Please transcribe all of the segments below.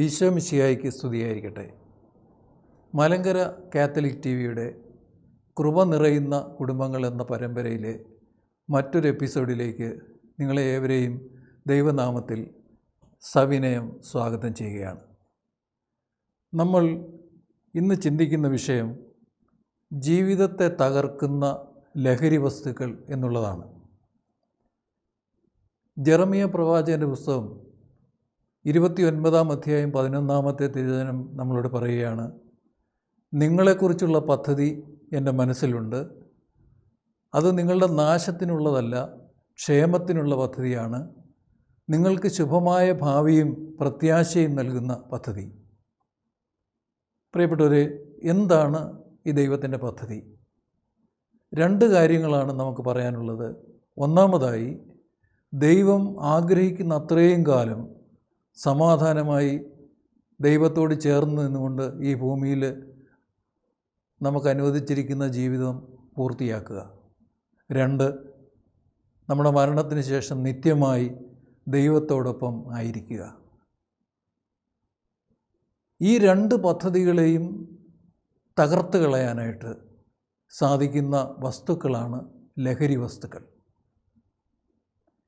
ഈശോ മിശിഹായ്ക്ക് സ്തുതിയായിരിക്കട്ടെ. Malankara Catholic T വിയുടെ കൃപ നിറയുന്ന കുടുംബങ്ങൾ എന്ന പരമ്പരയിലെ മറ്റൊരു എപ്പിസോഡിലേക്ക് നിങ്ങളെ ഏവരെയും ദൈവനാമത്തിൽ സവിനയം സ്വാഗതം ചെയ്യുകയാണ്. നമ്മൾ ഇന്ന് ചിന്തിക്കുന്ന വിഷയം ജീവിതത്തെ തകർക്കുന്ന ലഹരി വസ്തുക്കൾ എന്നുള്ളതാണ്. ജെറമിയ പ്രവാചകൻ്റെ പുസ്തകം 29-ാം അധ്യായം 11-ാമത്തെ തിരുവചനം നമ്മളോട് പറയുകയാണ്, നിങ്ങളെക്കുറിച്ചുള്ള പദ്ധതി എൻ്റെ മനസ്സിലുണ്ട്, അത് നിങ്ങളുടെ നാശത്തിനുള്ളതല്ല, ക്ഷേമത്തിനുള്ള പദ്ധതിയാണ്, നിങ്ങൾക്ക് ശുഭമായ ഭാവിയും പ്രത്യാശയും നൽകുന്ന പദ്ധതി. പ്രിയപ്പെട്ടവരെ, എന്താണ് ഈ ദൈവത്തിൻ്റെ പദ്ധതി? രണ്ട് കാര്യങ്ങളാണ് നമുക്ക് പറയാനുള്ളത്. ഒന്നാമതായി, ദൈവം ആഗ്രഹിക്കുന്ന അത്രയും കാലം സമാധാനമായി ദൈവത്തോട് ചേർന്ന് നിന്നുകൊണ്ട് ഈ ഭൂമിയിൽ നമുക്ക് അനുവദിച്ചിരിക്കുന്ന ജീവിതം പൂർത്തിയാക്കുക. രണ്ട്, നമ്മുടെ മരണത്തിന് ശേഷം നിത്യമായി ദൈവത്തോടൊപ്പം ആയിരിക്കുക. ഈ രണ്ട് പദ്ധതികളെയും തകർത്ത് കളയാനായിട്ട് സാധിക്കുന്ന വസ്തുക്കളാണ് ലഹരി വസ്തുക്കൾ.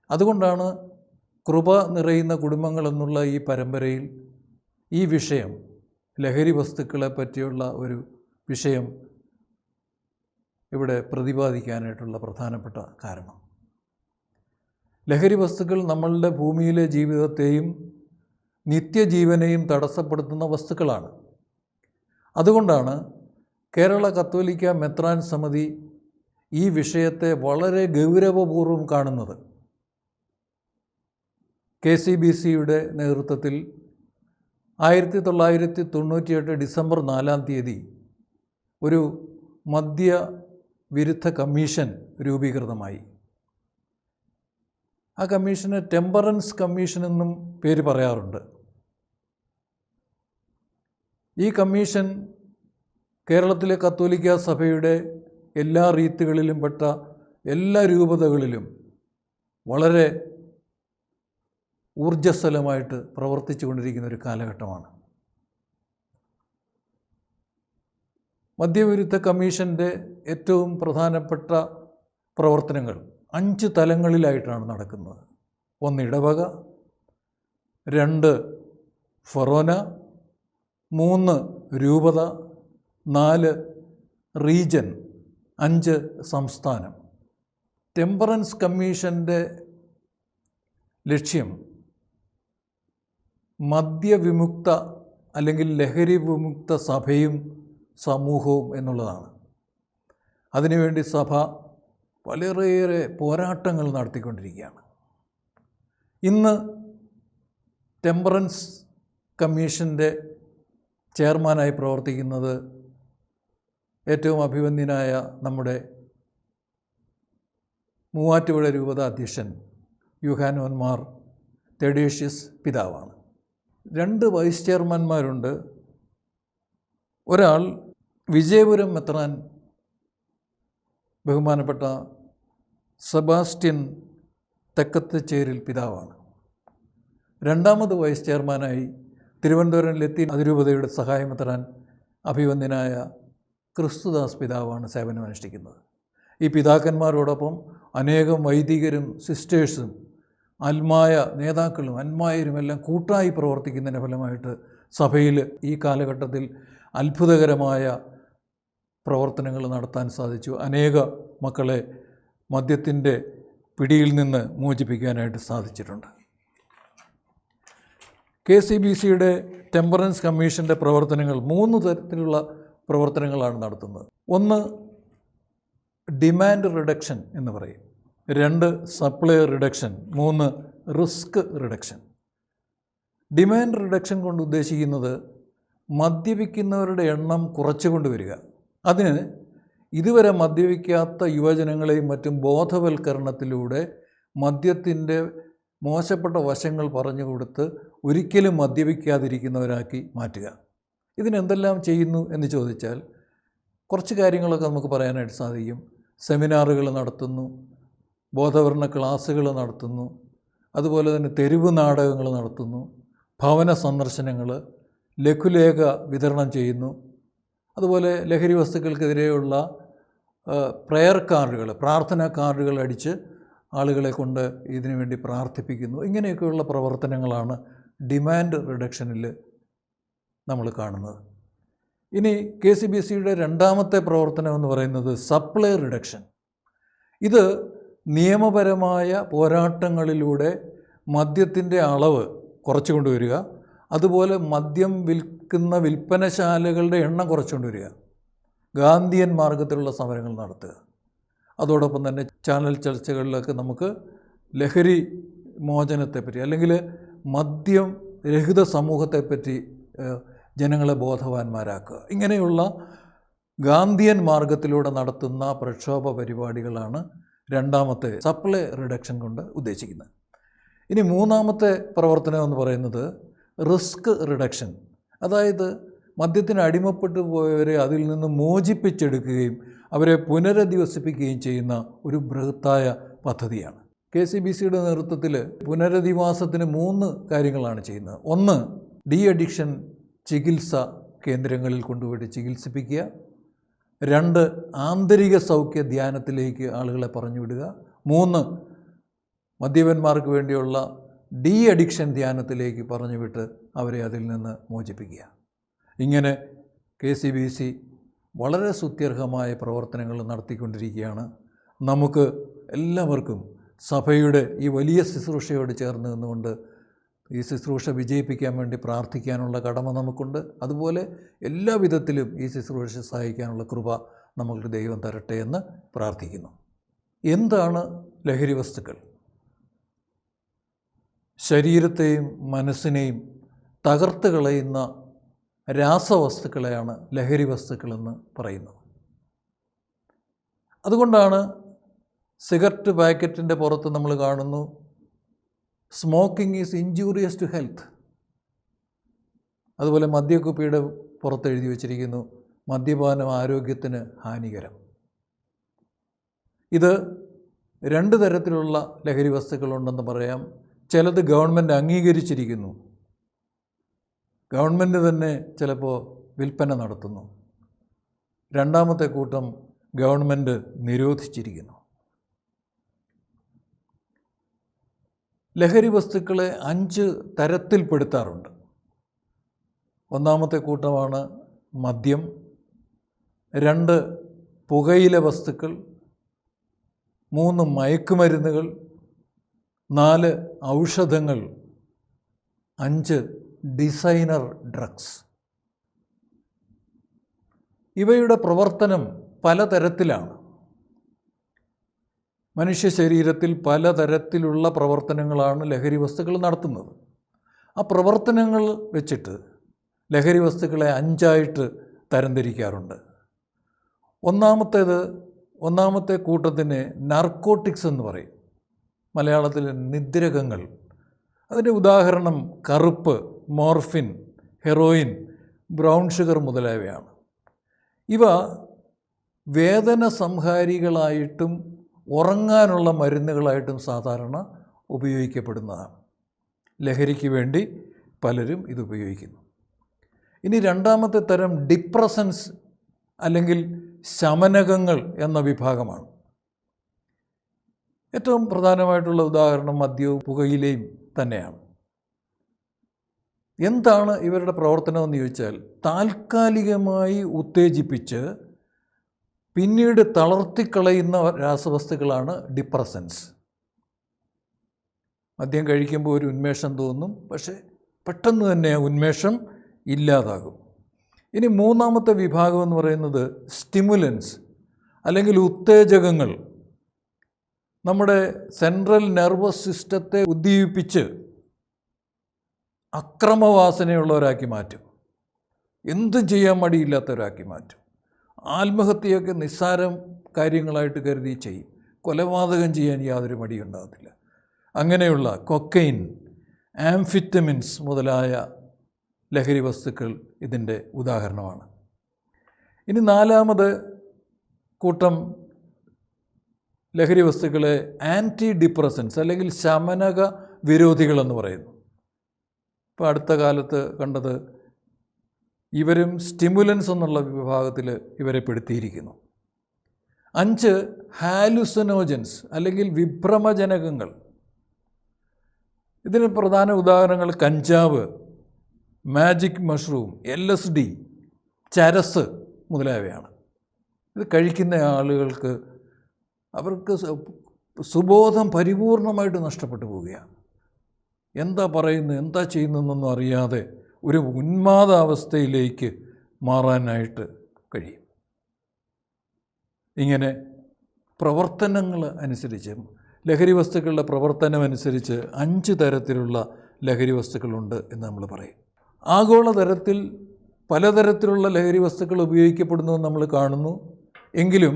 അതുകൊണ്ടാണ് കൃപ നിറയുന്ന കുടുംബങ്ങൾ എന്നുള്ള ഈ പരമ്പരയിൽ ഈ വിഷയം, ലഹരി വസ്തുക്കളെ പറ്റിയുള്ള ഒരു വിഷയം ഇവിടെ പ്രതിപാദിക്കാനായിട്ടുള്ള പ്രധാനപ്പെട്ട കാരണം. ലഹരി വസ്തുക്കൾ നമ്മളുടെ ഭൂമിയിലെ ജീവിതത്തെയും നിത്യജീവനെയും തടസ്സപ്പെടുത്തുന്ന വസ്തുക്കളാണ്. അതുകൊണ്ടാണ് കേരള കത്തോലിക്ക മെത്രാൻ സമിതി ഈ വിഷയത്തെ വളരെ ഗൗരവപൂർവ്വം കാണുന്നത്. KCBCയുടെ നേതൃത്വത്തിൽ 1998 ഡിസംബർ 4-ാം തീയതി ഒരു മദ്യവിരുദ്ധ കമ്മീഷൻ രൂപീകൃതമായി. ആ കമ്മീഷന് ടെമ്പറൻസ് കമ്മീഷൻ എന്നും പേര് പറയാറുണ്ട്. ഈ കമ്മീഷൻ കേരളത്തിലെ കത്തോലിക്ക സഭയുടെ എല്ലാ റീത്തുകളിലും പെട്ട എല്ലാ രൂപതകളിലും വളരെ ഊർജ്ജസ്വലമായിട്ട് പ്രവർത്തിച്ചു കൊണ്ടിരിക്കുന്ന ഒരു കാലഘട്ടമാണ്. മദ്യവിരുദ്ധ കമ്മീഷൻ്റെ ഏറ്റവും പ്രധാനപ്പെട്ട പ്രവർത്തനങ്ങൾ 5 തലങ്ങളിലായിട്ടാണ് നടക്കുന്നത്. 1 ഇടവക, 2 ഫൊറോന, 3 രൂപത, 4 റീജൻ, 5 സംസ്ഥാനം. ടെമ്പറൻസ് കമ്മീഷൻ്റെ ലക്ഷ്യം മദ്യവിമുക്ത അല്ലെങ്കിൽ ലഹരി വിമുക്ത സഭയും സമൂഹവും എന്നുള്ളതാണ്. അതിനുവേണ്ടി സഭ വളരെയേറെ പോരാട്ടങ്ങൾ നടത്തിക്കൊണ്ടിരിക്കുകയാണ്. ഇന്ന് ടെമ്പറൻസ് കമ്മീഷൻ്റെ ചെയർമാനായി പ്രവർത്തിക്കുന്നത് ഏറ്റവും അഭിവന്ദ്യനായ നമ്മുടെ മൂവാറ്റുപുഴ രൂപത അധ്യക്ഷൻ യൂഹാനോൻ മാർ തെഡേഷ്യസ് പിതാവാണ്. 2 വൈസ് ചെയർമാന്മാരുണ്ട്. ഒരാൾ വിജയപുരം മെത്രാൻ ബഹുമാനപ്പെട്ട സെബാസ്റ്റ്യൻ തെക്കത്തുചേരിൽ പിതാവാണ്. 2ാമത് വൈസ് ചെയർമാനായി തിരുവനന്തപുരം ലത്തീൻ അതിരൂപതയുടെ സഹായമെത്രാൻ അഭിവന്ദ്യനായ ക്രിസ്തുദാസ് പിതാവാണ് സേവനമനുഷ്ഠിക്കുന്നത്. ഈ പിതാക്കന്മാരോടൊപ്പം അനേകം വൈദികരും സിസ്റ്റേഴ്സും ആത്മായ നേതാക്കളും അന്മായരുമെല്ലാം കൂട്ടായി പ്രവർത്തിക്കുന്നതിൻ്റെ ഫലമായിട്ട് സഭയിൽ ഈ കാലഘട്ടത്തിൽ അത്ഭുതകരമായ പ്രവർത്തനങ്ങൾ നടത്താൻ സാധിച്ചു. അനേക മക്കളെ മദ്യത്തിൻ്റെ പിടിയിൽ നിന്ന് മോചിപ്പിക്കാനായിട്ട് സാധിച്ചിട്ടുണ്ട്. KCBCയുടെ ടെമ്പറൻസ് കമ്മീഷൻ്റെ പ്രവർത്തനങ്ങൾ 3 തരത്തിലുള്ള പ്രവർത്തനങ്ങളാണ് നടത്തുന്നത്. 1 ഡിമാൻഡ് റിഡക്ഷൻ എന്ന് പറയും, 2 supply reduction, 3 risk reduction. Demand reduction കൊണ്ട് ഉദ്ദേശിക്കുന്നത് മദ്യപിക്കുന്നവരുടെ എണ്ണം കുറച്ചു കൊണ്ടുവരിക. അതിന് ഇതുവരെ മദ്യപിക്കാത്ത യുവജനങ്ങളെയും മറ്റും ബോധവൽക്കരണത്തിലൂടെ മദ്യത്തിൻ്റെ മോശപ്പെട്ട വശങ്ങൾ പറഞ്ഞു കൊടുത്ത് ഒരിക്കലും മദ്യപിക്കാതിരിക്കുന്നവരാക്കി മാറ്റുക. ഇതിനെന്തെല്ലാം ചെയ്യുന്നു എന്ന് ചോദിച്ചാൽ കുറച്ച് കാര്യങ്ങളൊക്കെ നമുക്ക് പറയാനായിട്ട് സാധിക്കും. സെമിനാറുകൾ നടത്തുന്നു, ബോധവൽക്കരണ ക്ലാസ്സുകൾ നടത്തുന്നു, അതുപോലെ തന്നെ തെരുവ് നാടകങ്ങൾ നടത്തുന്നു, ഭവന സന്ദർശനങ്ങൾ, ലഘുലേഖ വിതരണം ചെയ്യുന്നു. അതുപോലെ ലഹരി വസ്തുക്കൾക്കെതിരെയുള്ള പ്രെയർ കാർഡുകൾ, പ്രാർത്ഥനാ കാർഡുകൾ അടിച്ച് ആളുകളെ കൊണ്ട് ഇതിനു വേണ്ടി പ്രാർത്ഥിപ്പിക്കുന്നു. ഇങ്ങനെയൊക്കെയുള്ള പ്രവർത്തനങ്ങളാണ് ഡിമാൻഡ് റിഡക്ഷനിൽ നമ്മൾ കാണുന്നത്. ഇനി KCBCയുടെ രണ്ടാമത്തെ പ്രവർത്തനം എന്ന് പറയുന്നത് സപ്ലൈ റിഡക്ഷൻ. ഇത് നിയമപരമായ പോരാട്ടങ്ങളിലൂടെ മദ്യത്തിൻ്റെ അളവ് കുറച്ചു കൊണ്ടുവരിക, അതുപോലെ മദ്യം വിൽക്കുന്ന വിൽപ്പനശാലകളുടെ എണ്ണം കുറച്ചുകൊണ്ട് വരിക, ഗാന്ധിയൻ മാർഗത്തിലുള്ള സമരങ്ങൾ നടത്തുക. അതോടൊപ്പം തന്നെ ചാനൽ ചർച്ചകളിലൊക്കെ നമുക്ക് ലഹരി മോചനത്തെപ്പറ്റി അല്ലെങ്കിൽ മദ്യം രഹിത സമൂഹത്തെപ്പറ്റി ജനങ്ങളെ ബോധവാന്മാരാക്കുക. ഇങ്ങനെയുള്ള ഗാന്ധിയൻ മാർഗത്തിലൂടെ നടത്തുന്ന പ്രക്ഷോഭ പരിപാടികളാണ് രണ്ടാമത്തെ സപ്ലൈ റിഡക്ഷൻ കൊണ്ട് ഉദ്ദേശിക്കുന്നത്. ഇനി മൂന്നാമത്തെ പ്രവർത്തനം എന്ന് പറയുന്നത് റിസ്ക് റിഡക്ഷൻ. അതായത് മദ്യത്തിന് അടിമപ്പെട്ടു പോയവരെ അതിൽ നിന്ന് മോചിപ്പിച്ചെടുക്കുകയും അവരെ പുനരധിവസിപ്പിക്കുകയും ചെയ്യുന്ന ഒരു ബൃഹത്തായ പദ്ധതിയാണ്. KCBCയുടെ നേതൃത്വത്തിൽ പുനരധിവാസത്തിന് 3 കാര്യങ്ങളാണ് ചെയ്യുന്നത്. 1, ഡി അഡിക്ഷൻ ചികിത്സ കേന്ദ്രങ്ങളിൽ കൊണ്ടുപോയിട്ട് ചികിത്സിപ്പിക്കുക. 2, ആന്തരിക സൗഖ്യ ധ്യാനത്തിലേക്ക് ആളുകളെ പറഞ്ഞുവിടുക. 3, മദ്യപന്മാർക്ക് വേണ്ടിയുള്ള ഡി അഡിക്ഷൻ ധ്യാനത്തിലേക്ക് പറഞ്ഞുവിട്ട് അവരെ അതിൽ നിന്ന് മോചിപ്പിക്കുക. ഇങ്ങനെ KCBC വളരെ സ്തുത്യർഹമായ പ്രവർത്തനങ്ങൾ നടത്തിക്കൊണ്ടിരിക്കുകയാണ്. നമുക്ക് എല്ലാവർക്കും സഭയുടെ ഈ വലിയ ശുശ്രൂഷയോട് ചേർന്ന് നിന്നുകൊണ്ട് ഈ ശുശ്രൂഷ വിജയിപ്പിക്കാൻ വേണ്ടി പ്രാർത്ഥിക്കാനുള്ള കടമ നമുക്കുണ്ട്. അതുപോലെ എല്ലാ വിധത്തിലും ഈ ശുശ്രൂഷ സഹായിക്കാനുള്ള കൃപ നമുക്ക് ദൈവം തരട്ടെ എന്ന് പ്രാർത്ഥിക്കുന്നു. എന്താണ് ലഹരി വസ്തുക്കൾ? ശരീരത്തെയും മനസ്സിനെയും തകർത്ത് കളയുന്ന രാസവസ്തുക്കളെയാണ് ലഹരി വസ്തുക്കളെന്ന് പറയുന്നത്. അതുകൊണ്ടാണ് സിഗരറ്റ് പാക്കറ്റിൻ്റെ പുറത്ത് നമ്മൾ കാണുന്നു smoking is injurious to health. അതുപോലെ മദ്യക്കുപ്പിയുടെ പുറത്ത് എഴുതി വച്ചിരിക്കുന്നു മദ്യപാനം ആരോഗ്യത്തിന് ഹാനികരം. ഇത് 2 തരത്തിലുള്ള ലഹരി വസ്തുക്കളുണ്ടെന്ന് പറയാം. ചിലത് ഗവൺമെൻറ് അംഗീകരിച്ചിരിക്കുന്നു, ഗവൺമെൻറ് തന്നെ ചിലപ്പോൾ വിൽപ്പന നടത്തുന്നു. രണ്ടാമത്തെ കൂട്ടം ഗവൺമെൻറ് നിരോധിച്ചിരിക്കുന്നു. ലഹരി വസ്തുക്കളെ 5 തരത്തിൽപ്പെടുത്താറുണ്ട്. ഒന്നാമത്തെ കൂട്ടമാണ് മദ്യം, 2 പുകയില വസ്തുക്കൾ, 3 മയക്കുമരുന്നുകൾ, 4 ഔഷധങ്ങൾ, 5 ഡിസൈനർ ഡ്രഗ്സ്. ഇവയുടെ പ്രവർത്തനം പലതരത്തിലാണ്. മനുഷ്യ ശരീരത്തിൽ പലതരത്തിലുള്ള പ്രവർത്തനങ്ങളാണ് ലഹരി വസ്തുക്കൾ നടത്തുന്നത്. ആ പ്രവർത്തനങ്ങൾ വെച്ചിട്ട് ലഹരി വസ്തുക്കളെ 5ആയിട്ട് തരംതിരിക്കാറുണ്ട്. ഒന്നാമത്തെ കൂട്ടത്തിന് നാർക്കോട്ടിക്സ് എന്ന് പറയും, മലയാളത്തിൽ നിദ്രകങ്ങൾ. അതിൻ്റെ ഉദാഹരണം കറുപ്പ്, മോർഫിൻ, ഹെറോയിൻ, ബ്രൗൺ ഷുഗർ മുതലായവയാണ്. ഇവ വേദന സംഹാരികളായിട്ടും ഉറങ്ങാനുള്ള മരുന്നുകളായിട്ടും സാധാരണ ഉപയോഗിക്കപ്പെടുന്നതാണ്. ലഹരിക്ക് വേണ്ടി പലരും ഇത് ഉപയോഗിക്കുന്നു. ഇനി രണ്ടാമത്തെ തരം ഡിപ്രസൻസ് അല്ലെങ്കിൽ ശമനകങ്ങൾ എന്ന വിഭാഗമാണ്. ഏറ്റവും പ്രധാനമായിട്ടുള്ള ഉദാഹരണം മദ്യവും പുകയിലയും തന്നെയാണ്. എന്താണ് ഇവരുടെ പ്രവർത്തനമെന്ന് ചോദിച്ചാൽ, താൽക്കാലികമായി ഉത്തേജിപ്പിച്ച് പിന്നീട് തളർത്തിക്കളയുന്ന രാസവസ്തുക്കളാണ് ഡിപ്രസൻസ്. മദ്യം കഴിക്കുമ്പോൾ ഒരു ഉന്മേഷം തോന്നും, പക്ഷേ പെട്ടെന്ന് തന്നെ ഉന്മേഷം ഇല്ലാതാകും. ഇനി മൂന്നാമത്തെ വിഭാഗം എന്ന് പറയുന്നത് സ്റ്റിമുലൻസ് അല്ലെങ്കിൽ ഉത്തേജകങ്ങൾ. നമ്മുടെ സെൻട്രൽ നെർവസ് സിസ്റ്റത്തെ ഉദ്ദീപിപ്പിച്ച് അക്രമവാസനയുള്ളവരാക്കി മാറ്റും, എന്തും ചെയ്യാൻ മടിയില്ലാത്തവരാക്കി മാറ്റും. ആത്മഹത്യയൊക്കെ നിസ്സാരം കാര്യങ്ങളായിട്ട് കരുതി ചെയ്യും, കൊലപാതകം ചെയ്യാൻ യാതൊരു മടിയുണ്ടാകത്തില്ല. അങ്ങനെയുള്ള കൊക്കൈൻ, ആംഫിറ്റമിൻസ് മുതലായ ലഹരി വസ്തുക്കൾ ഇതിൻ്റെ ഉദാഹരണമാണ്. ഇനി നാലാമത് കൂട്ടം ലഹരി വസ്തുക്കളെ ആൻറ്റി ഡിപ്രസൻസ് അല്ലെങ്കിൽ ശമനക വിരോധികളെന്ന് പറയുന്നു. ഇപ്പോൾ അടുത്ത കാലത്ത് കണ്ടത് ഇവരും സ്റ്റിമുലൻസ് എന്നുള്ള വിഭാഗത്തിൽ ഇവരെ പെടുത്തിയിരിക്കുന്നു. 5 ഹാലുസിനോജൻസ് അല്ലെങ്കിൽ വിഭ്രമജനകങ്ങൾ. ഇതിന് പ്രധാന ഉദാഹരണങ്ങൾ കഞ്ചാവ്, മാജിക് മഷ്റൂം, LSD, ചരസ് മുതലായവയാണ്. ഇത് കഴിക്കുന്ന ആളുകൾക്ക് അവർക്ക് സുബോധം പരിപൂർണമായിട്ട് നഷ്ടപ്പെട്ടു പോവുകയാണ്. എന്താ പറയുന്നത്, എന്താ ചെയ്യുന്നതെന്നൊന്നും അറിയാതെ ഒരു ഉന്മാദാവസ്ഥയിലേക്ക് മാറാനായിട്ട് കഴിയും. ഇങ്ങനെ പ്രവർത്തനങ്ങൾ അനുസരിച്ച്, ലഹരി വസ്തുക്കളുടെ പ്രവർത്തനം അനുസരിച്ച് 5 തരത്തിലുള്ള ലഹരി വസ്തുക്കളുണ്ട് എന്ന് നമ്മൾ പറയും. ആഗോളതലത്തിൽ പലതരത്തിലുള്ള ലഹരി വസ്തുക്കൾ ഉപയോഗിക്കപ്പെടുന്നത് നമ്മൾ കാണുന്നു. എങ്കിലും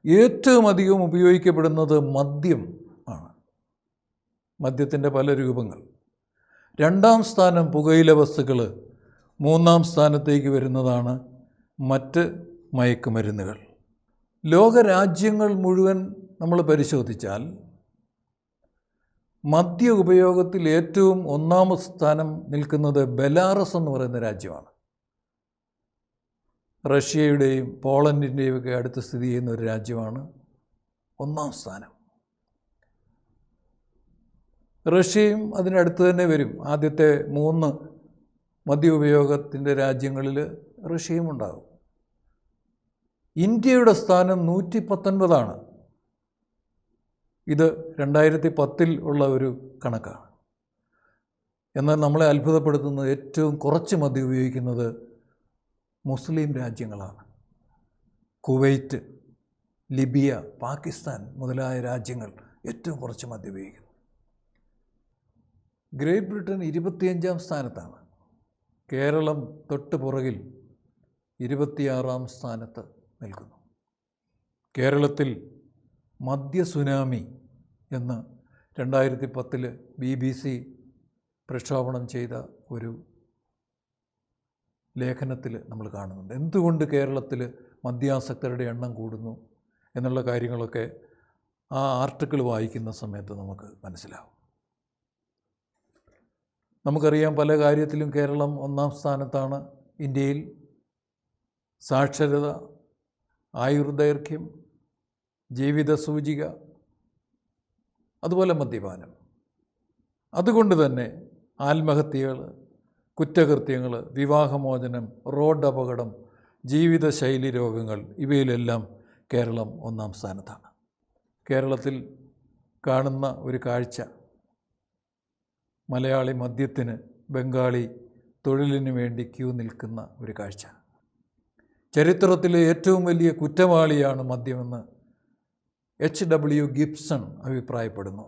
ഏറ്റവും അധികം ഉപയോഗിക്കപ്പെടുന്നത് മദ്യം ആണ്. മദ്യത്തിൻ്റെ പല രൂപങ്ങൾ. 2ാം സ്ഥാനം പുകയില വസ്തുക്കൾ. 3ാം സ്ഥാനത്തേക്ക് വരുന്നതാണ് മറ്റ് മയക്കുമരുന്നുകൾ. ലോകരാജ്യങ്ങൾ മുഴുവൻ നമ്മൾ പരിശോധിച്ചാൽ മദ്യ ഉപയോഗത്തിൽ ഏറ്റവും 1ാം സ്ഥാനം നിൽക്കുന്നത് ബെലാറസ് എന്ന് പറയുന്ന രാജ്യമാണ്. റഷ്യയുടെയും പോളണ്ടിൻ്റെയും ഒക്കെ അടുത്ത് സ്ഥിതി ചെയ്യുന്ന ഒരു രാജ്യമാണ് 1ാം സ്ഥാനം. റഷ്യയും അതിനടുത്ത് തന്നെ വരും. ആദ്യത്തെ 3 മദ്യ ഉപയോഗത്തിൻ്റെ രാജ്യങ്ങളിൽ റഷ്യയും ഉണ്ടാകും. ഇന്ത്യയുടെ സ്ഥാനം 119 ഇത് 2010 ഉള്ള ഒരു കണക്കാണ്. എന്നാൽ നമ്മളെ അത്ഭുതപ്പെടുത്തുന്നത് ഏറ്റവും കുറച്ച് മദ്യം ഉപയോഗിക്കുന്നത് മുസ്ലിം രാജ്യങ്ങളാണ്. കുവൈറ്റ്, ലിബിയ, പാകിസ്ഥാൻ മുതലായ രാജ്യങ്ങൾ ഏറ്റവും കുറച്ച് മദ്യം ഉപയോഗിക്കുന്നു. ഗ്രേറ്റ് ബ്രിട്ടൻ 25ാം സ്ഥാനത്താണ്. കേരളം തൊട്ട് പുറകിൽ 26ാം സ്ഥാനത്ത് നിൽക്കുന്നു. കേരളത്തിൽ മദ്യ സുനാമി എന്ന് 2010 BBC പ്രക്ഷേപണം ചെയ്ത ഒരു ലേഖനത്തിൽ നമ്മൾ കാണുന്നുണ്ട്. എന്തുകൊണ്ട് കേരളത്തിൽ മദ്യാസക്തരുടെ എണ്ണം കൂടുന്നു എന്നുള്ള കാര്യങ്ങളൊക്കെ ആ ആർട്ടിക്കിൾ വായിക്കുന്ന സമയത്ത് നമുക്ക് മനസ്സിലാവും. നമുക്കറിയാം, പല കാര്യത്തിലും കേരളം 1ാം സ്ഥാനത്താണ്. ഇന്ത്യയിൽ സാക്ഷരത, ആയുർദൈർഘ്യം, ജീവിത സൂചിക, അതുപോലെ മദ്യപാനം. അതുകൊണ്ട് തന്നെ ആത്മഹത്യകൾ, കുറ്റകൃത്യങ്ങൾ, വിവാഹമോചനം, റോഡ് അപകടം, ജീവിതശൈലി രോഗങ്ങൾ, ഇവയിലെല്ലാം കേരളം 1ാം സ്ഥാനത്താണ്. കേരളത്തിൽ കാണുന്ന ഒരു കാഴ്ച, മലയാളി മദ്യത്തിന്, ബംഗാളി തൊഴിലിന് വേണ്ടി ക്യൂ നിൽക്കുന്ന ഒരു കാഴ്ച. ചരിത്രത്തിലെ ഏറ്റവും വലിയ കുറ്റവാളിയാണ് മദ്യമെന്ന് H.W. ഗിബ്സൺ അഭിപ്രായപ്പെടുന്നു.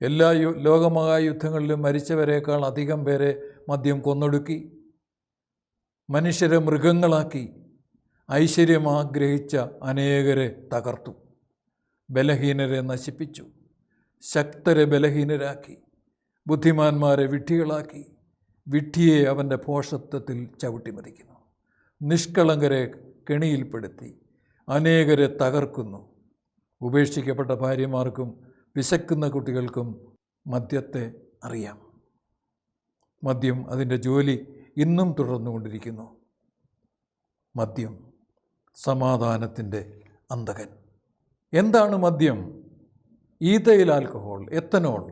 എല്ലാ ലോകമഹായുദ്ധങ്ങളിലും മരിച്ചവരേക്കാൾ അധികം പേരെ മദ്യം കൊന്നൊടുക്കി, മനുഷ്യരെ മൃഗങ്ങളാക്കി, ഐശ്വര്യം ആഗ്രഹിച്ച അനേകരെ തകർത്തു, ബലഹീനരെ നശിപ്പിച്ചു, ശക്തരെ ബലഹീനരാക്കി, ബുദ്ധിമാന്മാരെ വിഡ്ഢികളാക്കി, വിഡ്ഢിയെ അവൻ്റെ ഭോഷത്വത്തിൽ ചവിട്ടിമതിക്കുന്നു, നിഷ്കളങ്കരെ കെണിയിൽപ്പെടുത്തി അനേകരെ തകർക്കുന്നു. ഉപേക്ഷിക്കപ്പെട്ട ഭാര്യമാർക്കും വിശക്കുന്ന കുട്ടികൾക്കും മദ്യത്തെ അറിയാം. മദ്യം അതിൻ്റെ ജോലി ഇന്നും തുടർന്നുകൊണ്ടിരിക്കുന്നു. മദ്യം സമാധാനത്തിൻ്റെ അന്തകൻ. എന്താണ് മദ്യം? ഈഥൈൽ ആൽക്കഹോൾ, എത്തനോൾ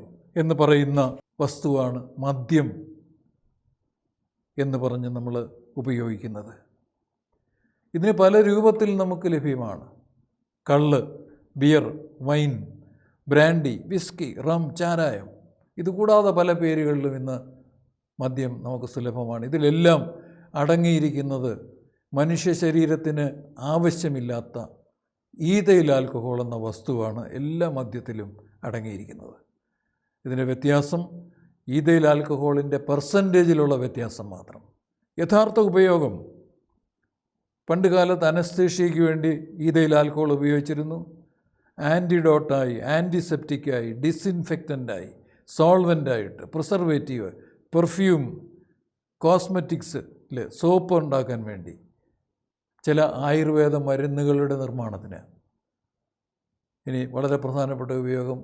എന്ന് പറയുന്ന വസ്തുവാണ് മദ്യം എന്ന് പറഞ്ഞ് നമ്മൾ ഉപയോഗിക്കുന്നത്. ഇതിന് പല രൂപത്തിൽ നമുക്ക് ലഭ്യമാണ്. കള്ള്, beer, wine, brandy, whisky, rum, ചാരായം, ഇതുകൂടാതെ പല പേരുകളിലും ഇന്ന് മദ്യം നമുക്ക് സുലഭമാണ്. ഇതിലെല്ലാം അടങ്ങിയിരിക്കുന്നത് മനുഷ്യ ശരീരത്തിന് ആവശ്യമില്ലാത്ത ഈഥൈൽ ആൽക്കഹോൾ എന്ന വസ്തുവാണ് എല്ലാ മദ്യത്തിലും അടങ്ങിയിരിക്കുന്നത്. ഇതിൻ്റെ വ്യത്യാസം ഈഥൈൽ ആൽക്കഹോളിൻ്റെ പെർസെൻറ്റേജിലുള്ള വ്യത്യാസം മാത്രം. യഥാർത്ഥ ഉപയോഗം, പണ്ട് കാലത്ത് അനസ്തേഷ്യയ്ക്ക് വേണ്ടി ഈഥൈൽ ആൽക്കഹോൾ ഉപയോഗിച്ചിരുന്നു. ആൻറ്റിഡോട്ടായി, ആൻറ്റിസെപ്റ്റിക്കായി, ഡിസിൻഫെക്റ്റൻ്റായി, സോൾവെൻ്റായിട്ട്, പ്രിസർവേറ്റീവ്, പെർഫ്യൂം, കോസ്മെറ്റിക്സിൽ സോപ്പ് ഉണ്ടാക്കാൻ വേണ്ടി, ചില ആയുർവേദ മരുന്നുകളുടെ നിർമ്മാണത്തിന്. ഇനി വളരെ പ്രധാനപ്പെട്ട ഉപയോഗം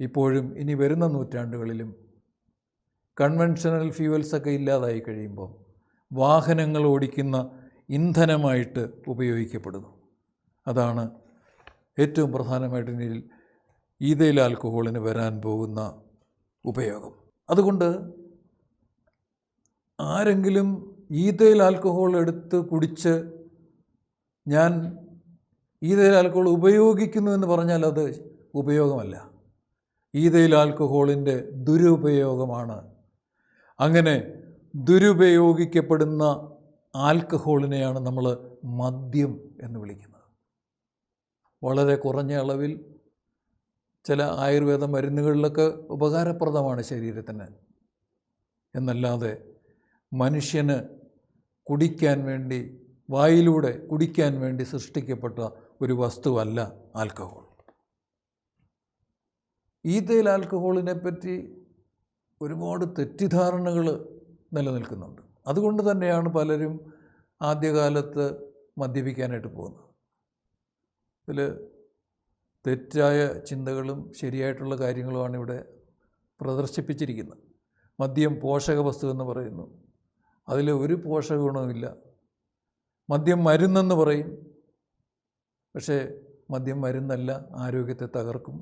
ഇപ്പോഴും ഇനി വരുന്ന നൂറ്റാണ്ടുകളിലും കൺവെൻഷണൽ ഫ്യൂവൽസൊക്കെ ഇല്ലാതായി കഴിയുമ്പോൾ വാഹനങ്ങൾ ഓടിക്കുന്ന ഇന്ധനമായിട്ട് ഉപയോഗിക്കപ്പെടുന്നു. അതാണ് ഏറ്റവും പ്രധാനമായിട്ട് ഇതിൽ ഈഥൈൽ ആൽക്കഹോളിന് വരാൻ പോകുന്ന ഉപയോഗം. അതുകൊണ്ട് ആരെങ്കിലും ഈഥൈൽ ആൽക്കഹോൾ എടുത്ത് കുടിച്ച് ഞാൻ ഈഥൈൽ ആൽക്കഹോൾ ഉപയോഗിക്കുന്നു എന്ന് പറഞ്ഞാൽ അത് ഉപയോഗമല്ല, ഈഥൈൽ ആൽക്കഹോളിൻ്റെ ദുരുപയോഗമാണ്. അങ്ങനെ ദുരുപയോഗിക്കപ്പെടുന്ന ആൽക്കഹോളിനെയാണ് നമ്മൾ മദ്യം എന്ന് വിളിക്കുന്നത്. വളരെ കുറഞ്ഞ അളവിൽ ചില ആയുർവേദ മരുന്നുകളിലൊക്കെ ഉപകാരപ്രദമാണ് ശരീരത്തിന്, എന്നല്ലാതെ മനുഷ്യന് കുടിക്കാൻ വേണ്ടി, വായിലൂടെ കുടിക്കാൻ വേണ്ടി സൃഷ്ടിക്കപ്പെട്ട ഒരു വസ്തുവല്ല ആൽക്കഹോൾ. ഈഥൈൽ ആൽക്കഹോളിനെ പറ്റി ഒരുപാട് തെറ്റിദ്ധാരണകൾ നിലനിൽക്കുന്നുണ്ട്. അതുകൊണ്ട് തന്നെയാണ് പലരും ആദ്യകാലത്ത് മദ്യപിക്കാനായിട്ട് പോകുന്നത്. ഇതിൽ തെറ്റായ ചിന്തകളും ശരിയായിട്ടുള്ള കാര്യങ്ങളുമാണ് ഇവിടെ പ്രദർശിപ്പിച്ചിരിക്കുന്നത്. മദ്യം പോഷക വസ്തു എന്ന് പറയുന്നു, അതിൽ ഒരു പോഷക ഗുണവുമില്ല. മദ്യം മരുന്നെന്ന് പറയും, പക്ഷേ മദ്യം മരുന്നല്ല, ആരോഗ്യത്തെ തകർക്കും.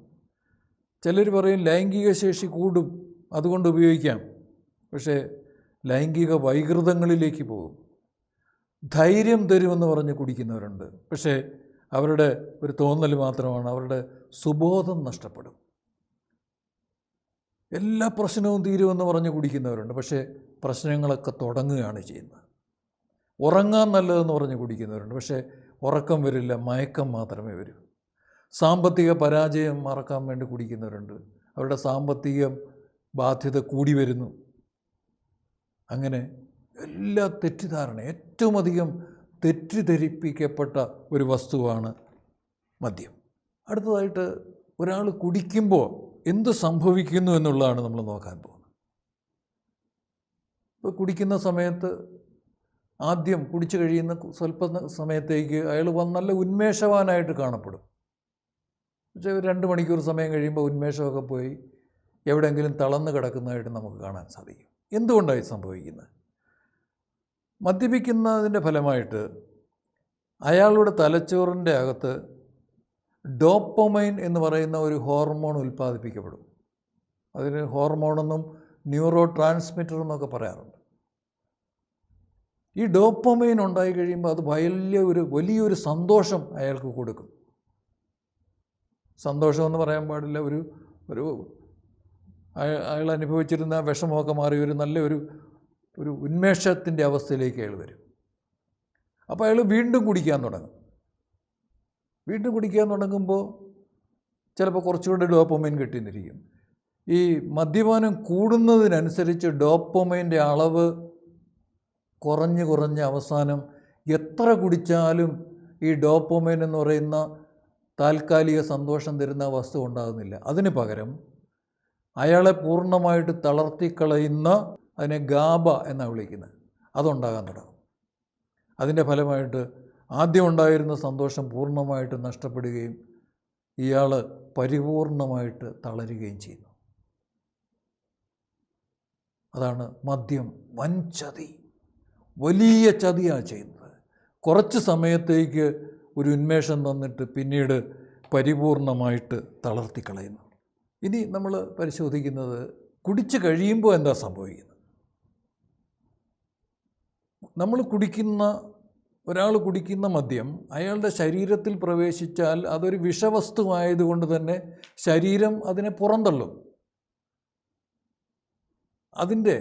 ചിലർ പറയും ലൈംഗിക ശേഷി കൂടും, അതുകൊണ്ട് ഉപയോഗിക്കാം, പക്ഷേ ലൈംഗിക വൈകൃതങ്ങളിലേക്ക് പോകും. ധൈര്യം തരുമെന്ന് പറഞ്ഞ് കുടിക്കുന്നവരുണ്ട്, പക്ഷേ അവരുടെ ഒരു തോന്നൽ മാത്രമാണ്, അവരുടെ സുബോധം നഷ്ടപ്പെടും. എല്ലാ പ്രശ്നവും തീരുമെന്ന് പറഞ്ഞ് കുടിക്കുന്നവരുണ്ട്, പക്ഷേ പ്രശ്നങ്ങളൊക്കെ തുടങ്ങുകയാണ് ചെയ്യുന്നത്. ഉറങ്ങാൻ നല്ലതെന്ന് പറഞ്ഞ് കുടിക്കുന്നവരുണ്ട്, പക്ഷേ ഉറക്കം വരില്ല, മയക്കം മാത്രമേ വരൂ. സാമ്പത്തിക പരാജയം മറക്കാൻ വേണ്ടി കുടിക്കുന്നവരുണ്ട്, അവരുടെ സാമ്പത്തിക ബാധ്യത കൂടി വരുന്നു. അങ്ങനെ എല്ലാ തെറ്റിദ്ധാരണ, ഏറ്റവും അധികം തെറ്റിദ്ധരിപ്പിക്കപ്പെട്ട ഒരു വസ്തുവാണ് മദ്യം. അടുത്തതായിട്ട് ഒരാൾ കുടിക്കുമ്പോൾ എന്ത് സംഭവിക്കുന്നു എന്നുള്ളതാണ് നമ്മൾ നോക്കാൻ പോകുന്നത്. ഇപ്പോൾ കുടിക്കുന്ന സമയത്ത് ആദ്യം കുടിച്ചു കഴിയുന്ന സ്വല്പ സമയത്തേക്ക് അയാൾ നല്ല ഉന്മേഷവാനായിട്ട് കാണപ്പെടും. പക്ഷേ 2 മണിക്കൂർ സമയം കഴിയുമ്പോൾ ഉന്മേഷമൊക്കെ പോയി എവിടെയെങ്കിലും തളർന്ന് കിടക്കുന്നതായിട്ട് നമുക്ക് കാണാൻ സാധിക്കും. എന്തുകൊണ്ടായി സംഭവിക്കുന്നത്? മദ്യപിക്കുന്നതിൻ്റെ ഫലമായിട്ട് അയാളുടെ തലച്ചോറിൻ്റെ അകത്ത് ഡോപ്പമൈൻ എന്ന് പറയുന്ന ഒരു ഹോർമോൺ ഉൽപ്പാദിപ്പിക്കപ്പെടും. അതിന് ഹോർമോണെന്നും ന്യൂറോ ട്രാൻസ്മിറ്റർ എന്നൊക്കെ പറയാറുണ്ട്. ഈ ഡോപ്പമൈൻ ഉണ്ടായി കഴിയുമ്പോൾ അത് വലിയൊരു സന്തോഷം അയാൾക്ക് കൊടുക്കും. സന്തോഷമെന്ന് പറയാൻ പാടില്ല, ഒരു അയാൾ അനുഭവിച്ചിരുന്ന വിഷമമൊക്കെ മാറി ഒരു ഉന്മേഷത്തിൻ്റെ അവസ്ഥയിലേക്ക് അയാൾ വരും. അപ്പോൾ അയാൾ വീണ്ടും കുടിക്കാൻ തുടങ്ങും. വീണ്ടും കുടിക്കാൻ തുടങ്ങുമ്പോൾ ചിലപ്പോൾ കുറച്ചുകൂടി ഡോപ്പമൈൻ കിട്ടിയെന്നിരിക്കും. ഈ മദ്യപാനം കൂടുന്നതിനനുസരിച്ച് ഡോപ്പമൈൻ്റെ അളവ് കുറഞ്ഞ് അവസാനം എത്ര കുടിച്ചാലും ഈ ഡോപ്പമൈൻ എന്ന് പറയുന്ന താൽക്കാലിക സന്തോഷം തരുന്ന വസ്തു ഉണ്ടാകുന്നില്ല. അതിന് പകരം അയാളെ പൂർണ്ണമായിട്ട് തളർത്തിക്കളയുന്ന, അതിനെ ഗാബ എന്നാണ് വിളിക്കുന്നത്, അതുണ്ടാകാൻ തുടങ്ങും. അതിൻ്റെ ഫലമായിട്ട് ആദ്യം ഉണ്ടായിരുന്ന സന്തോഷം പൂർണ്ണമായിട്ട് നഷ്ടപ്പെടുകയും ഇയാൾ പരിപൂർണമായിട്ട് തളരുകയും ചെയ്യുന്നു. അതാണ് മദ്യം വൻചതി, വലിയ ചതിയാണ് ചെയ്യുന്നത്. കുറച്ച് സമയത്തേക്ക് ഒരു ഉന്മേഷം തന്നിട്ട് പിന്നീട് പരിപൂർണമായിട്ട് തളർത്തിക്കളയുന്നു. ഇനി നമ്മൾ പരിശോധിക്കുന്നത് കുടിച്ചു കഴിയുമ്പോൾ എന്താ സംഭവിക്കുന്നത്. ഒരാൾ കുടിക്കുന്ന മദ്യം അയാളുടെ ശരീരത്തിൽ പ്രവേശിച്ചാൽ അതൊരു വിഷവസ്തുവായതുകൊണ്ട് തന്നെ ശരീരം അതിനെ പുറന്തള്ളും. അതിൻ്റെ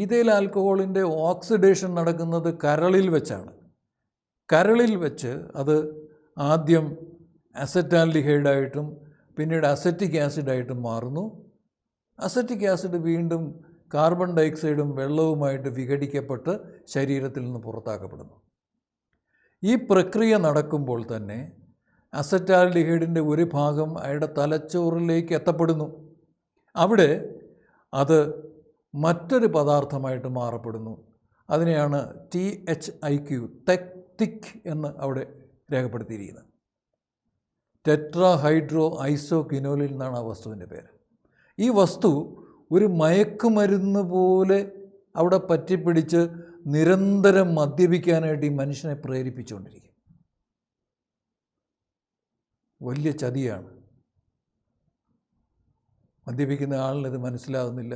ഈഥൈൽ ആൽക്കഹോളിൻ്റെ ഓക്സിഡേഷൻ നടക്കുന്നത് കരളിൽ വെച്ചാണ്. കരളിൽ വെച്ച് അത് ആദ്യം അസറ്റാൽഡിഹൈഡായിട്ടും പിന്നീട് അസറ്റിക് ആസിഡായിട്ടും മാറുന്നു. അസറ്റിക് ആസിഡ് വീണ്ടും കാർബൺ ഡയോക്സൈഡും വെള്ളവുമായിട്ട് വിഘടിക്കപ്പെട്ട് ശരീരത്തിൽ നിന്ന് പുറത്താക്കപ്പെടുന്നു. ഈ പ്രക്രിയ നടക്കുമ്പോൾ തന്നെ അസറ്റാൽഡിഹൈഡിൻ്റെ ഒരു ഭാഗം അയാളുടെ തലച്ചോറിലേക്ക് എത്തപ്പെടുന്നു. അവിടെ അത് മറ്റൊരു പദാർത്ഥമായിട്ട് മാറപ്പെടുന്നു. അതിനെയാണ് THIQ, തിക് എന്ന് അവിടെ രേഖപ്പെടുത്തിയിരിക്കുന്നത്. ടെട്രാ ഹൈഡ്രോ ഐസോക്വിനോലിൻ എന്നാണ് ആ വസ്തുവിൻ്റെ പേര്. ഈ വസ്തു ഒരു മയക്കുമരുന്ന് പോലെ അവിടെ പറ്റിപ്പിടിച്ച് നിരന്തരം മദ്യപിക്കാനായിട്ട് ഈ മനുഷ്യനെ പ്രേരിപ്പിച്ചുകൊണ്ടിരിക്കും. വലിയ ചതിയാണ്. മദ്യപിക്കുന്ന ആളിനത് മനസ്സിലാകുന്നില്ല.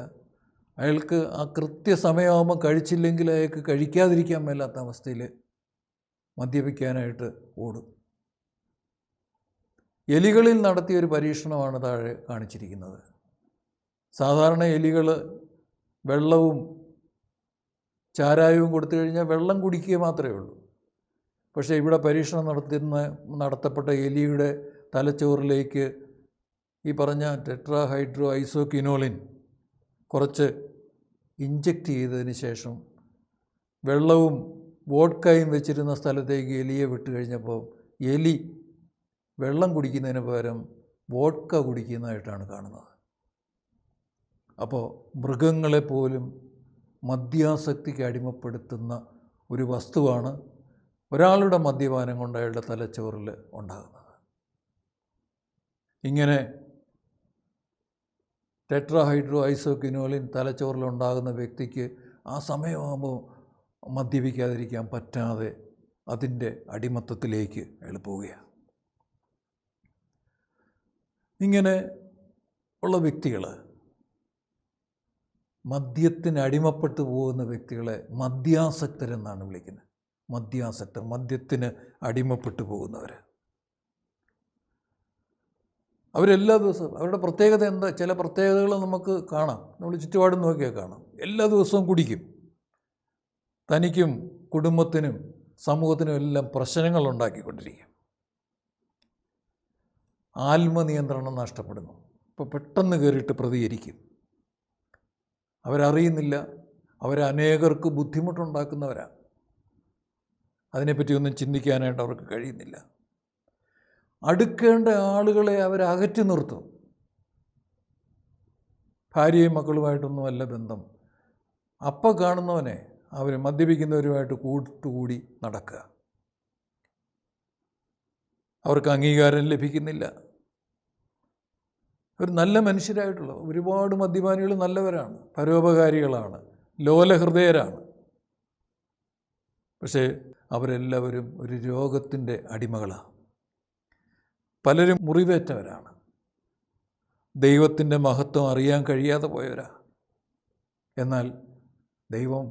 അയാൾക്ക് ആ കൃത്യസമയമാകുമ്പോൾ കഴിച്ചില്ലെങ്കിൽ അയാൾക്ക് കഴിക്കാതിരിക്കാൻ മേലാത്ത അവസ്ഥയിൽ മദ്യപിക്കാനായിട്ട് ഓടും. എലികളിൽ നടത്തിയൊരു പരീക്ഷണമാണ് താഴെ കാണിച്ചിരിക്കുന്നത്. സാധാരണ എലികൾ വെള്ളവും ചാരായവും കൊടുത്തു കഴിഞ്ഞാൽ വെള്ളം കുടിക്കുക മാത്രമേ ഉള്ളൂ. പക്ഷേ ഇവിടെ പരീക്ഷണം നടത്തപ്പെട്ട എലിയുടെ തലച്ചോറിലേക്ക് ഈ പറഞ്ഞ ടെട്രാഹൈഡ്രോ ഐസോക്വിനോളിൻ കുറച്ച് ഇഞ്ചക്റ്റ് ചെയ്തതിന് ശേഷം വെള്ളവും വോഡ്കയും വെച്ചിരുന്ന സ്ഥലത്തേക്ക് എലിയെ വിട്ട് കഴിഞ്ഞപ്പോൾ എലി വെള്ളം കുടിക്കുന്നതിന് പകരം വോഡ്ക കുടിക്കുന്നതായിട്ടാണ് കാണുന്നത്. അപ്പോൾ മൃഗങ്ങളെപ്പോലും മദ്യാസക്തിക്ക് അടിമപ്പെടുത്തുന്ന ഒരു വസ്തുവാണ് ഒരാളുടെ മദ്യപാനം കൊണ്ട് അയാളുടെ തലച്ചോറിൽ ഉണ്ടാകുന്നത്. ഇങ്ങനെ ടെട്രാഹൈഡ്രോ ഐസോക്വിനോളിൻ തലച്ചോറിലുണ്ടാകുന്ന വ്യക്തിക്ക് ആ സമയമാകുമ്പോൾ മദ്യപിക്കാതിരിക്കാൻ പറ്റാതെ അതിൻ്റെ അടിമത്തത്തിലേക്ക് അയാൾ പോവുകയാണ്. ഇങ്ങനെ ഉള്ള വ്യക്തികൾ, മദ്യത്തിന് അടിമപ്പെട്ടു പോകുന്ന വ്യക്തികളെ മദ്യാസക്തരെന്നാണ് വിളിക്കുന്നത്. മദ്യാസക്തർ, മദ്യത്തിന് അടിമപ്പെട്ടു പോകുന്നവർ. അവരെല്ലാ ദിവസവും അവരുടെ പ്രത്യേകത എന്താ? ചില പ്രത്യേകതകൾ നമുക്ക് കാണാം. നമ്മൾ ചുറ്റുപാടും നോക്കിയാൽ കാണാം. എല്ലാ ദിവസവും കുടിക്കും. തനിക്കും കുടുംബത്തിനും സമൂഹത്തിനും എല്ലാം പ്രശ്നങ്ങൾ ഉണ്ടാക്കിക്കൊണ്ടിരിക്കും. ആത്മനിയന്ത്രണം നഷ്ടപ്പെടുന്നു. ഇപ്പോൾ പെട്ടെന്ന് കയറിയിട്ട് പ്രതികരിക്കും. അവരറിയുന്നില്ല അവരനേകർക്ക് ബുദ്ധിമുട്ടുണ്ടാക്കുന്നവരാണ്. അതിനെപ്പറ്റിയൊന്നും ചിന്തിക്കാനായിട്ട് അവർക്ക് കഴിയുന്നില്ല. അടുക്കേണ്ട ആളുകളെ അവരകറ്റി നിർത്തും. ഭാര്യയും മക്കളുമായിട്ടൊന്നുമല്ല ബന്ധം. അപ്പം കാണുന്നവനെ അവർ മദ്യപിക്കുന്നവരുമായിട്ട് കൂട്ടുകൂടി നടക്കുക. അവർക്ക് അംഗീകാരം ലഭിക്കുന്നില്ല. അവർ നല്ല മനുഷ്യരായിട്ടുള്ള ഒരുപാട് മദ്യപാനികൾ നല്ലവരാണ്, പരോപകാരികളാണ്, ലോലഹൃദയരാണ്. പക്ഷേ അവരെല്ലാവരും ഒരു രോഗത്തിൻ്റെ അടിമകളാണ്. പലരും മുറിവേറ്റവരാണ്. ദൈവത്തിൻ്റെ മഹത്വം അറിയാൻ കഴിയാതെ പോയവരാ. എന്നാൽ ദൈവം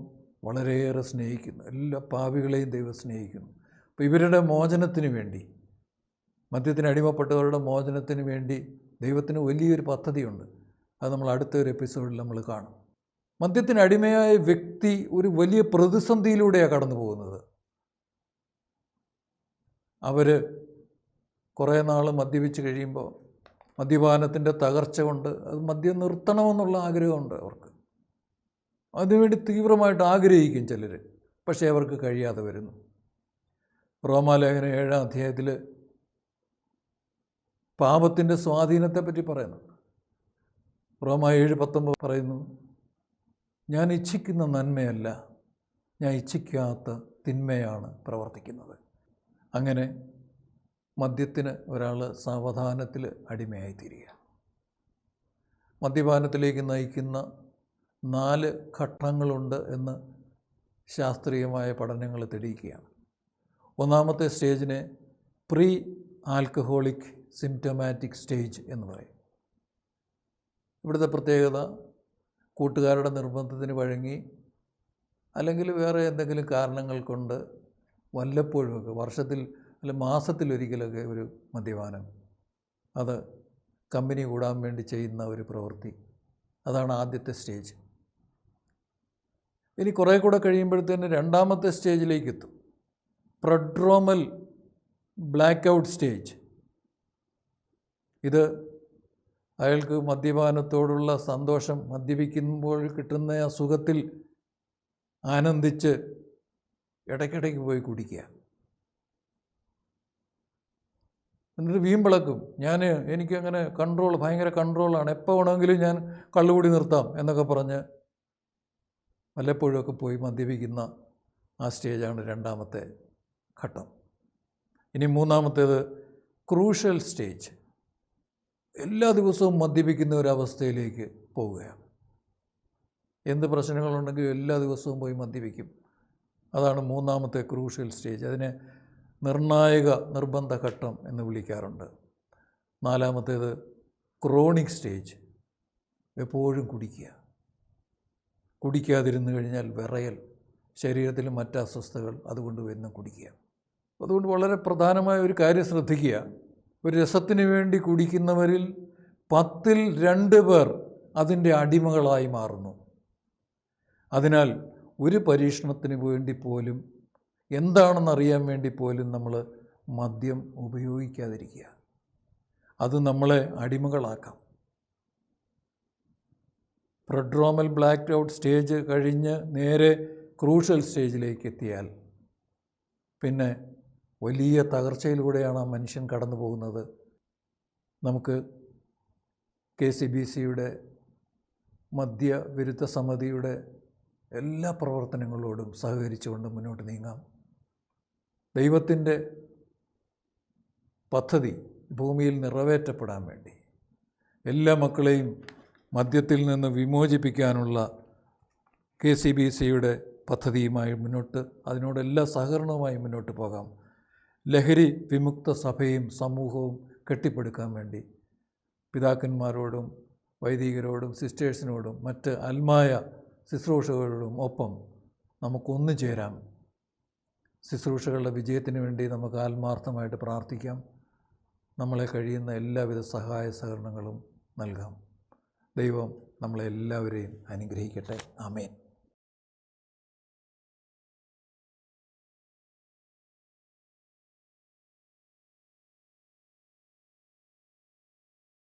വളരെയേറെ സ്നേഹിക്കുന്നു. എല്ലാ പാപികളെയും ദൈവം സ്നേഹിക്കുന്നു. അപ്പോൾ ഇവരുടെ മോചനത്തിന് വേണ്ടി, മദ്യത്തിന് അടിമപ്പെട്ടവരുടെ മോചനത്തിന് വേണ്ടി ദൈവത്തിന് വലിയൊരു പദ്ധതിയുണ്ട്. അത് നമ്മൾ അടുത്തൊരു എപ്പിസോഡിൽ നമ്മൾ കാണും. മദ്യത്തിന് അടിമയായ വ്യക്തി ഒരു വലിയ പ്രതിസന്ധിയിലൂടെയാണ് കടന്നു പോകുന്നത്. അവർ കുറേ നാൾ മദ്യപിച്ച് കഴിയുമ്പോൾ മദ്യപാനത്തിൻ്റെ തകർച്ച കൊണ്ട് അത് മദ്യം നിർത്തണമെന്നുള്ള ആഗ്രഹമുണ്ട് അവർക്ക്. അതിനുവേണ്ടി തീവ്രമായിട്ട് ആഗ്രഹിക്കും ചിലർ. പക്ഷേ അവർക്ക് കഴിയാതെ വരുന്നു. റോമാലേഖനം 7-ാം അധ്യായത്തിൽ പാപത്തിൻ്റെ സ്വാധീനത്തെപ്പറ്റി പറയുന്നുണ്ട്. റോമ 7:19 പറയുന്നു, ഞാൻ ഇച്ഛിക്കുന്ന നന്മയല്ല, ഞാൻ ഇച്ഛിക്കാത്ത തിന്മയാണ് പ്രവർത്തിക്കുന്നത്. അങ്ങനെ മദ്യത്തിന് ഒരാൾ സാവധാനത്തിൽ അടിമയായിത്തീരുക. മദ്യപാനത്തിലേക്ക് നയിക്കുന്ന 4 ഘട്ടങ്ങളുണ്ട് എന്ന് ശാസ്ത്രീയമായ പഠനങ്ങൾ തെളിയിക്കുകയാണ്. ഒന്നാമത്തെ സ്റ്റേജിനെ പ്രീ ആൽക്കഹോളിക് സിംറ്റമാറ്റിക് സ്റ്റേജ് എന്ന് പറയും. ഇവിടുത്തെ പ്രത്യേകത കൂട്ടുകാരുടെ നിർബന്ധത്തിന് വഴങ്ങി അല്ലെങ്കിൽ വേറെ എന്തെങ്കിലും കാരണങ്ങൾ കൊണ്ട് വല്ലപ്പോഴുമൊക്കെ വർഷത്തിൽ അല്ലെങ്കിൽ മാസത്തിലൊരിക്കലൊക്കെ ഒരു മദ്യപാനം, അത് കമ്പനി കൂടാൻ വേണ്ടി ചെയ്യുന്ന ഒരു പ്രവൃത്തി. അതാണ് ആദ്യത്തെ സ്റ്റേജ്. ഇനി കുറേ കൂടെ കഴിയുമ്പോഴത്തേന് രണ്ടാമത്തെ സ്റ്റേജിലേക്ക് എത്തും. പ്രൊഡ്രോമൽ ബ്ലാക്ക് ഔട്ട് സ്റ്റേജ്. ഇത് അയാൾക്ക് മദ്യപാനത്തോടുള്ള സന്തോഷം, മദ്യപിക്കുമ്പോൾ കിട്ടുന്ന ആ സുഖത്തിൽ ആനന്ദിച്ച് ഇടയ്ക്കിടയ്ക്ക് പോയി കുടിക്കുക. എന്നിട്ട് വീമ്പിളക്കും. എനിക്കങ്ങനെ ഭയങ്കര കൺട്രോളാണ്, എപ്പോൾ വേണമെങ്കിലും ഞാൻ കള്ളുകൂടി നിർത്താം എന്നൊക്കെ പറഞ്ഞ് വല്ലപ്പോഴുമൊക്കെ പോയി മദ്യപിക്കുന്ന ആ സ്റ്റേജാണ് രണ്ടാമത്തെ ഘട്ടം. ഇനി മൂന്നാമത്തേത് ക്രൂഷ്യൽ സ്റ്റേജ്. എല്ലാ ദിവസവും മദ്യപിക്കുന്ന ഒരവസ്ഥയിലേക്ക് പോവുകയാണ്. എന്ത് പ്രശ്നങ്ങളുണ്ടെങ്കിലും എല്ലാ ദിവസവും പോയി മദ്യപിക്കും. അതാണ് മൂന്നാമത്തെ ക്രൂഷ്യൽ സ്റ്റേജ്. അതിനെ നിർണായക നിർബന്ധ ഘട്ടം എന്ന് വിളിക്കാറുണ്ട്. നാലാമത്തേത് ക്രോണിക് സ്റ്റേജ്. എപ്പോഴും കുടിക്കുക. കുടിക്കാതിരുന്നു കഴിഞ്ഞാൽ വിറയൽ, ശരീരത്തിൽ മറ്റ് അസ്വസ്ഥതകൾ, അതുകൊണ്ട് എന്നും കുടിക്കുക. അതുകൊണ്ട് വളരെ പ്രധാനമായ ഒരു കാര്യം ശ്രദ്ധിക്കുക. ഒരു രസത്തിന് വേണ്ടി കുടിക്കുന്നവരിൽ 10ൽ 2 പേർ അതിൻ്റെ അടിമകളായി മാറുന്നു. അതിനാൽ ഒരു പരീക്ഷണത്തിന് വേണ്ടി പോലും, എന്താണെന്നറിയാൻ വേണ്ടി പോലും നമ്മൾ മദ്യം ഉപയോഗിക്കാതിരിക്കുക. അത് നമ്മളെ അടിമകളാക്കാം. പ്രൊഡ്രോമൽ ബ്ലാക്ക് ഔട്ട് സ്റ്റേജ് കഴിഞ്ഞ് നേരെ ക്രൂഷ്യൽ സ്റ്റേജിലേക്ക് എത്തിയാൽ പിന്നെ വലിയ തകർച്ചയിലൂടെയാണ് ആ മനുഷ്യൻ കടന്നു പോകുന്നത്. നമുക്ക് KCBCയുടെ മദ്യവിരുദ്ധ സമിതിയുടെ എല്ലാ പ്രവർത്തനങ്ങളോടും സഹകരിച്ചുകൊണ്ട് മുന്നോട്ട് നീങ്ങാം. ദൈവത്തിൻ്റെ പദ്ധതി ഭൂമിയിൽ നിറവേറ്റപ്പെടാൻ വേണ്ടി എല്ലാ മക്കളെയും മദ്യത്തിൽ നിന്ന് വിമോചിപ്പിക്കാനുള്ള KCBCയുടെ പദ്ധതിയുമായി മുന്നോട്ട്, അതിനോടെല്ലാ സഹകരണവുമായി മുന്നോട്ട് പോകാം. ലഹരി വിമുക്ത സഭയും സമൂഹവും കെട്ടിപ്പടുക്കാൻ വേണ്ടി പിതാക്കന്മാരോടും വൈദികരോടും സിസ്റ്റേഴ്സിനോടും മറ്റ് ആത്മായ ശുശ്രൂഷകളോടും ഒപ്പം നമുക്കൊന്നു ചേരാം. ശുശ്രൂഷകളുടെ വിജയത്തിന് വേണ്ടി നമുക്ക് ആത്മാർത്ഥമായിട്ട് പ്രാർത്ഥിക്കാം. നമ്മളെ കഴിയുന്ന എല്ലാവിധ സഹായ സഹകരണങ്ങളും നൽകാം. ദൈവം നമ്മളെല്ലാവരെയും അനുഗ്രഹിക്കട്ടെ. ആമേൻ.